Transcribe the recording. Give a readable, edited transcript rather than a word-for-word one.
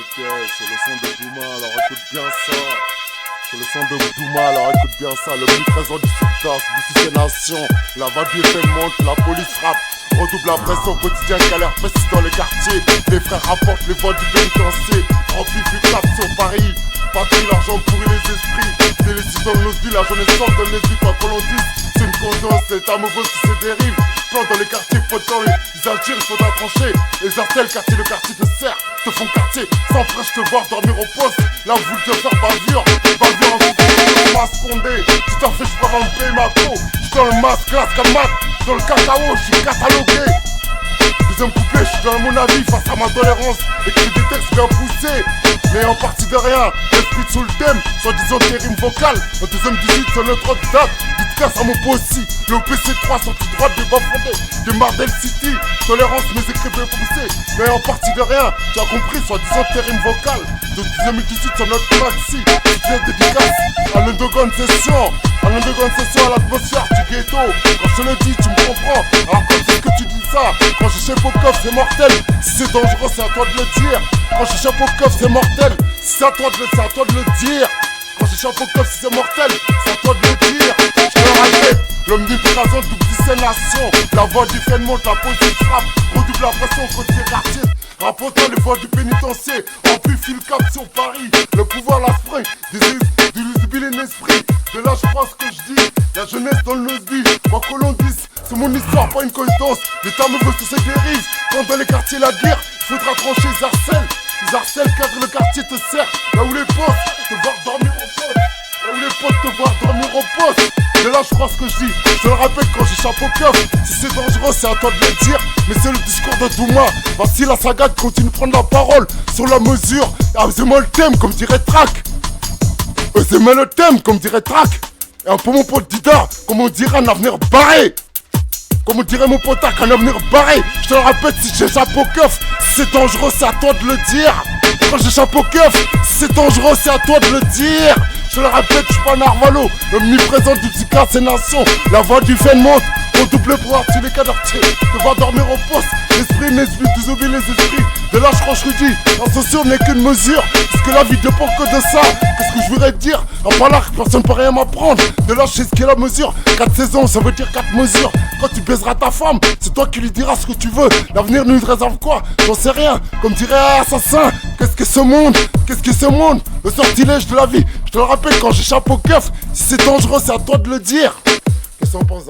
Ok, c'est le son de Douma, alors écoute bien ça. C'est le son de Douma, alors écoute bien ça. Le omniprésent du sultan, du ces nations. La vague du effet monte, la police frappe. Redouble la presse au quotidien, galère précise dans les quartiers. Les frères rapportent les vols du pénitencier. Amplifie cap sur Paris. Patrie, l'argent pourrit les esprits. C'est les dans nos vies, la jeunesse sort de les yeux, quoi que l'on dise. C'est une conscience, c'est un mauvais qui se dérive. Plan dans les quartiers, faut dans les attirent, il faudra trancher. Les artères, le quartier te sert, te font quartier. Sans prêche te voir dormir au poste. Là où vous te faire bavure en vous, masse fondée. Tu t'en fais, je peux payer ma peau. J'suis dans le masque, classe comme mat. Dans le cacao, j'suis catalogué. Deuxième couplet, j'suis dans mon avis face à ma tolérance. Écrit des textes bien poussés, mais en partie de rien. L'esprit sous le thème, soi-disant des rimes vocales. En deuxième 18 sur notre autre date. Dites casse à mon pot aussi. Le PC3 sorti droite des bas fondés. De Mardel City, tolérance, mes écrits bien poussés, mais en partie de rien. Tu as compris, soi-disant des rimes vocales. De 2018 sur notre maxi. Tu dédicace à l'underground session. À l'underground session, à l'atmosphère du ghetto. Quand je te le dis, tu me comprends. Alors quand c'est que tu dis ça, quand je chef au coffre, c'est mortel. Si c'est dangereux, c'est à toi de le dire. Quand je chef au coffre, c'est mortel. Si c'est à toi de le dire. Quand je chef au coffre, si c'est mortel, c'est à toi de le dire. Je te le répète, l'omniprésent double ces nations. La voix du fait monte, la police frappe. Redouble la pression contre ces quartiers. Rapportant les voix du pénitencier. Amplifie le cap sur Paris. Le pouvoir la spray, d'illusible l'esprit. De là je crois ce que je dis. La jeunesse dans nos vies, quoi que l'on dise. C'est mon histoire, pas une coïncidence. L'État me veut sur ses dérives. Quand dans les quartiers la guerre, il faudra trancher les harcèlent. Les harcèlent car le quartier te sert. Là où les boss te voient dormir au poste. Là où les potes te voient dormir au poste. De là je crois ce que je dis. Je te le rappelle quand j'échappe au coffre. Si c'est dangereux, c'est à toi de le dire. Mais c'est le discours de Douma. Voici la saga qui continue de prendre la parole sur la mesure. Osez-moi le thème comme dirait Track. Osez-moi le thème comme dirait Track. Et un peu mon pote Dida, comme on dirait un avenir barré. Comme on dirait mon potac, un avenir barré. Je te le répète, si j'échappe au coffre, si c'est dangereux, c'est à toi de le dire. Quand j'échappe au coffre, si c'est dangereux, c'est à toi de le dire. Je te le répète, je suis pas un Arvalo. L'omniprésent du Tika, c'est nation. La voix du fait monte, on double pouvoir sur les quartiers. Te voir dormir au poste, l'esprit n'esprit, désobéir les esprits. De là je crois je dis, l'ascension n'est qu'une mesure. Parce que la vie dépend que de ça. Qu'est-ce que je voudrais te dire? En parlant, personne ne peut rien m'apprendre. De là je sais ce qu'est la mesure. 4 saisons, ça veut dire 4 mesures. Quand tu baiseras ta femme, c'est toi qui lui diras ce que tu veux. L'avenir nous réserve quoi? J'en sais rien. Comme dirait Assassin, qu'est-ce que ce monde? Qu'est-ce que ce monde? Le sortilège de la vie. Je te le rappelle quand j'échappe au keuf. Si c'est dangereux, c'est à toi de le dire. Qu'est-ce qu'on pense?